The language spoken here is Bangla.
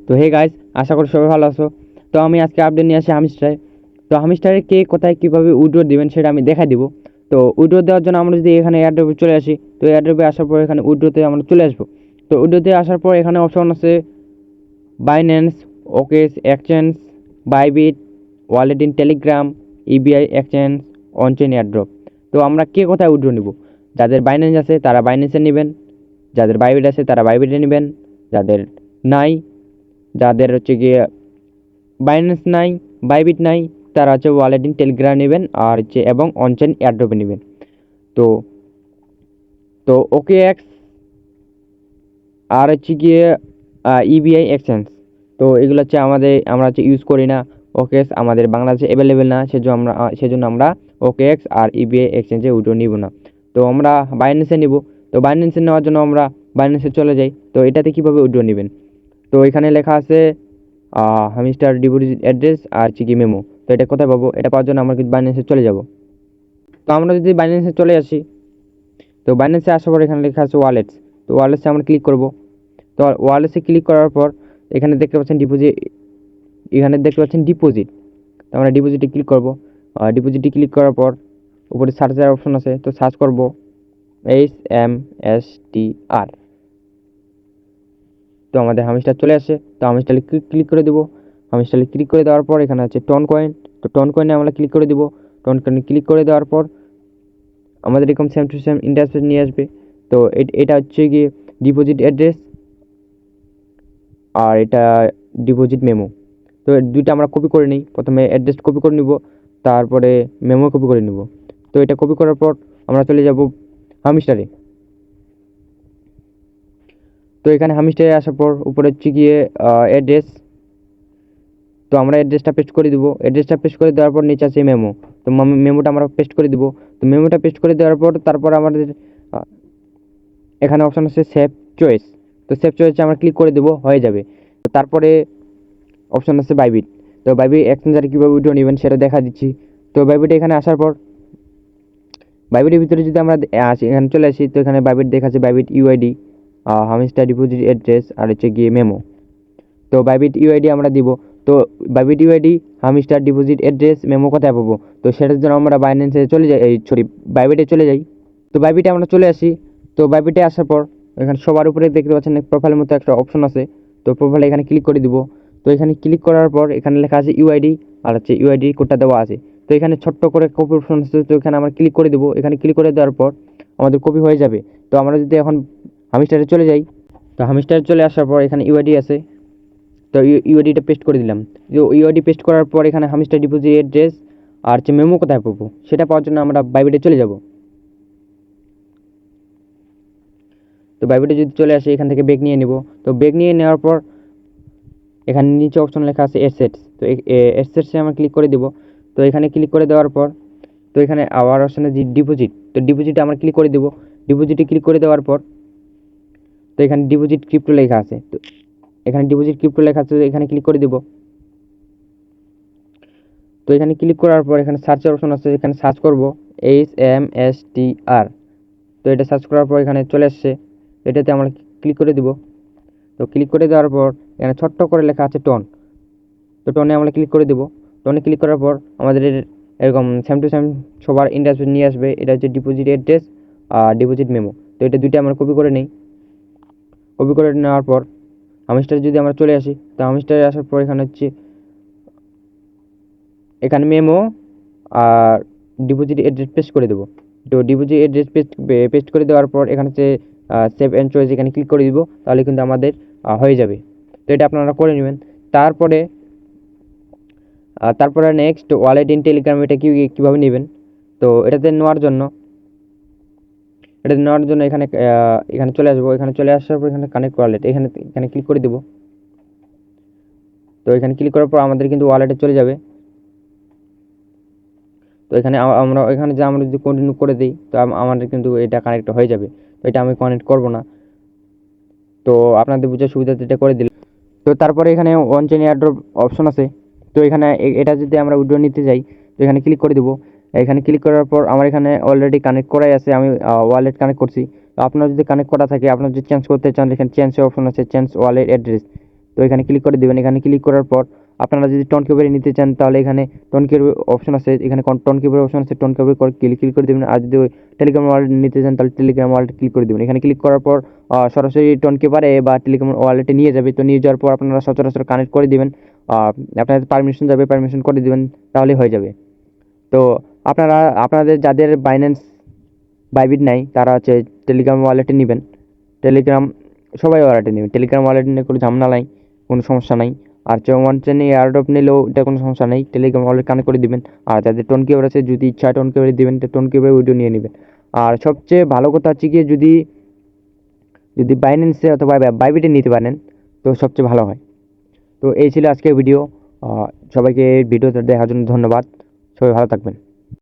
তো হে গাইস, আশা করি সবাই ভালো আছো। তো আমি আজকে আপডেট নিয়ে আসি হামিস্টারে। তো হামিস্টারে কে কোথায় কীভাবে উইড্রো দিবেন সেটা আমি দেখাই দিব। তো উইড্রো দেওয়ার জন্য আমরা যদি এখানে এয়ারড্রপে চলে আসি, তো এয়ারড্রপে আসার পর এখানে উইড্রোতে আমরা চলে আসবো। তো উইড্রোতে আসার পর এখানে অপশন আছে Binance, OKX exchange, Bybit, wallet in Telegram, EBI exchange, onchain airdrop. তো আমরা কে কোথায় উইড্রো নিব? যাদের বাইন্যান্স আছে তারা বাইন্যান্সে নেবেন, যাদের বাইবিট আছে তারা বাইবিটে নেবেন, যাদের নাই, যাদের হচ্ছে গিয়ে বাইন্যান্স নাই, বাইবিট নাই, তারা হচ্ছে ওয়ালেট ইন টেলিগ্রাম নেবেন আর হচ্ছে এবং অনচেন এয়ারড্রপে নেবেন। তো তো ওকে এক্স আর হচ্ছে গিয়ে ইবিআই এক্সচেঞ্জ। তো এগুলো হচ্ছে আমরা হচ্ছে ইউজ করি না। ওকেএক্স আমাদের বাংলাদেশে অ্যাভেলেবেল না, সেজন্য আমরা ওকেএক্স আর ইবিআই এক্সচেঞ্জে উইড্রো নিব না। তো আমরা বাইন্যান্সে নিব। তো বাইন্যান্সে নেওয়ার জন্য আমরা বাইন্যান্সে চলে যাই। তো এটাতে কীভাবে উইড্রো নেবেন? তো এখানে লেখা আছে হামিস্টার ডিপোজিট অ্যাড্রেস আর হচ্ছে কি মেমো। তো এটা কোথায় পাবো? এটা পাওয়ার জন্য আমরা কিন্তু বাইন্যান্সে চলে যাব। তো আমরা যদি বাইন্যান্সে চলে আসি, তো বাইন্যান্সে আসার পর এখানে লেখা আছে ওয়ালেটস। তো ওয়ালেটসে আমরা ক্লিক করব। তো ওয়ালেটসে ক্লিক করার পর এখানে দেখতে পাচ্ছেন ডিপোজিট। তো আমরা ডিপোজিটে ক্লিক করব। ডিপোজিটে ক্লিক করার পর উপরে সার্চের অপশন আছে, তো সার্চ করব HMSTR। তো আমাদের হামিস্টার চলে আসে। তো হামিস্টারে ক্লিক করে দেবো। হামিস্টারে ক্লিক করে দেওয়ার পর এখানে আছে টন কয়েন। তো টন কয়েনে আমরা ক্লিক করে দেবো। টন কয়েনে ক্লিক করে দেওয়ার পর আমাদের এরকম সেম টু সেম ইন্টারফেস নিয়ে আসবে। তো এটা হচ্ছে গিয়ে ডিপোজিট অ্যাড্রেস আর এটা ডিপোজিট মেমো। তো দুইটা আমরা কপি করে নিই। প্রথমে অ্যাড্রেস কপি করে নিব, তারপরে মেমো কপি করে নিব। তো এটা কপি করার পর আমরা চলে যাব হামিস্টারে। তো এখানে হামিস্টারে আসার পর উপরে হচ্ছে গিয়ে অ্যাড্রেস। তো আমরা অ্যাড্রেসটা পেস্ট করে দিব। অ্যাড্রেসটা পেস্ট করে দেওয়ার পর নিচে আছে মেমো। তো মেমোটা আমরা পেস্ট করে দিব। তো মেমোটা পেস্ট করে দেওয়ার পর তারপর আমাদের এখানে অপশন আছে সেভ চয়েস। তো সেভ চয়েসে আমরা ক্লিক করে দেবো, হয়ে যাবে। তো তারপরে অপশন আছে বাইবিট। তো বাইবিট এক্সচেঞ্জারে কীভাবে উইড্রো নেবেন সেটা দেখা দিচ্ছি। তো বাইবিটে এখানে আসার পর বাইবিটের ভিতরে যদি আমরা এখানে চলে আসি, তো এখানে বাইবিট দেখাচ্ছে Bybit UID, Hamster deposit address আর হচ্ছে গিয়ে মেমো। তো বাইবিট ইউআইডি আমরা দিব। তো Bybit UID, Hamster deposit address, memo কোথায় পাবো? তো সেটার জন্য আমরা বাইন্যান্সে চলে যাই, বাইবিটে চলে যাই। তো বাইবিটে আমরা চলে আসি। তো বাইবিটে আসার পর এখানে সবার উপরে দেখতে পাচ্ছেন প্রোফাইলের মতো একটা অপশন আছে। তো প্রোফাইলে এখানে ক্লিক করে দিব। তো এখানে ক্লিক করার পর এখানে লেখা আছে ইউআইডি আর হচ্ছে ইউআইডি কোডটা দেওয়া আছে। তো এখানে ছোট্ট করে কপি অপশন আছে, তো এখানে আমরা ক্লিক করে দেবো। এখানে ক্লিক করে দেওয়ার পর আমাদের কপি হয়ে যাবে। তো আমরা যদি এখন হামিস্টারে চলে যাই, তো হামিস্টারে চলে আসার পর এখানে ইউআইডি আছে। তো ইউআইডিটা পেস্ট করে দিলাম। তো ইউআইডি পেস্ট করার পর এখানে হামিস্টার ডিপোজিট অ্যাড্রেস আর হচ্ছে মেমো কোথায় পাবো সেটা পাওয়ার জন্য আমরা বাইবিটে চলে যাব। তো বাইবিটে যদি চলে আসে, এখান থেকে ব্যাক নিয়ে নেব। তো ব্যাক নিয়ে নেওয়ার পর এখানে নিচে অপশন লেখা আছে অ্যাসেটস। তো অ্যাসেটসে আমরা ক্লিক করে দেব। তো এখানে ক্লিক করে দেওয়ার পর তো এখানে আবার অপশানে যে ডিপোজিট, তো ডিপোজিটে আমরা ক্লিক করে দেব। ডিপোজিটে ক্লিক করে দেওয়ার পর তো এখানে ডিপোজিট ক্রিপ্টো লেখা আছে। তো এখানে ডিপোজিট ক্রিপ্টো লেখা আছে, এখানে ক্লিক করে দেব। তো এখানে ক্লিক করার পর এখানে সার্চের অপশন আছে, এখানে সার্চ করব HMSTR। তো এটা সার্চ করার পর এখানে চলে আসছে, এটাতে আমরা ক্লিক করে দিব। তো ক্লিক করে দেওয়ার পর এখানে ছোট্ট করে লেখা আছে টন। তো টনে আমরা ক্লিক করে দেবো। টনে ক্লিক করার পর আমাদের এরকম সেম টু সেম সবার ইন্টারফেস নিয়ে আসবে। এটা হচ্ছে ডিপোজিট অ্যাড্রেস আর ডিপোজিট মেমো। তো এটা দুইটা আমরা কপি করে নিই। কপি করে নেওয়ার পর হামিস্টারে যদি আমরা চলে আসি, তো হামিস্টারে আসার পর এখানে হচ্ছে এখানে মেমো আর ডিপোজিট অ্যাড্রেস পেস্ট করে দেবো। তো ডিপোজিট অ্যাড্রেস পেস্ট করে দেওয়ার পর এখানে হচ্ছে সেভ অ্যান্ড চয়েস, এখানে ক্লিক করে দিব। তাহলে কিন্তু আমাদের হয়ে যাবে। তো এটা আপনারা করে নেবেন। তারপরে নেক্সট ওয়ালেট ইন টেলিগ্রাম, এটা কীভাবে নেবেন? তো এটাতে নেওয়ার জন্য এখানে চলে আসবো। এখানে চলে আসার পর এখানে কানেক্ট ওয়ালেট, এখানে ক্লিক করে দেবো। তো এখানে ক্লিক করার পর আমাদের কিন্তু ওয়ালেটে চলে যাবে। তো এখানে আমরা যদি কন্টিনিউ করে দিই, তো আমাদের কিন্তু এটা কানেক্ট হয়ে যাবে। তো এটা আমি কানেক্ট করব না। তো আপনাদের বোঝার সুবিধাতে এটা করে দিলাম। তো তারপরে এখানে অনচেন এয়ারড্রপ অপশন আছে। তো এখানে এটা যদি আমরা উইথড্র নিতে যাই, তো এখানে ক্লিক করে দেবো। এখানে ক্লিক করার পর আমার এখানে অলরেডি কানেক্ট করাই আছে, আমি ওয়ালেট কানেক্ট করছি। তো আপনার যদি কানেক্ট করা থাকে, আপনার যদি চেঞ্জ করতে চান, এখানে চেঞ্জ অপশন আছে, চেঞ্জ ওয়ালেট অ্যাড্রেস। তো এখানে ক্লিক করে দেবেন। এখানে ক্লিক করার পর আপনারা যদি টোন কিউবের নিতে চান তাহলে এখানে টোন কিউবের অপশন আছে, এখানে টোন কিউবের অপশন আছে, টোন কিউবের ক্লিক করে দেবেন। আর যদি টেলিগ্রাম ওয়ালেট নিতে চান তাহলে টেলিগ্রাম ওয়ালেট ক্লিক করে দেবেন। এখানে ক্লিক করার পর সরাসরি টোন কিউবারে বা টেলিগ্রাম ওয়ালেটে নিয়ে যাবে। তো নিয়ে যাওয়ার পর আপনারা সচরাচর কানেক্ট করে দিবেন, আপনাদের পারমিশন যাবে, পারমিশন করে দিবেন, তাহলেই হয়ে যাবে। তো আপনারা আপনাদের যাদের বাইন্যান্স বাইবিট নাই তারা হচ্ছে টেলিগ্রাম ওয়ালেটে নেবেন। টেলিগ্রাম সবাই ওয়ালেটে নেবেন, টেলিগ্রাম ওয়ালেট নিয়ে কোনো ঝামেলা নাই, কোনো সমস্যা নাই। আর ওয়ান চেনে এয়ারড্রপ নিলেও এটা কোনো সমস্যা নেই, টেলিগ্রাম ওয়ালেট কানেক্ট করে দিবেন। আর যাদের টোন কিউবার আছে যদি ইচ্ছা টোন কিউবারে দিবেন, তো টোন কিউবারে উইডিও নিয়ে নেবেন। আর সবচেয়ে ভালো কথা হচ্ছে কি, যদি যদি বাইন্যান্সে অথবা বাইবিটে নিতে পারেন তো সবচেয়ে ভালো হয়। তো এই ছিল আজকের ভিডিও। সবাইকে ভিডিওটা দেখার জন্য ধন্যবাদ। সবাই ভালো থাকবেন।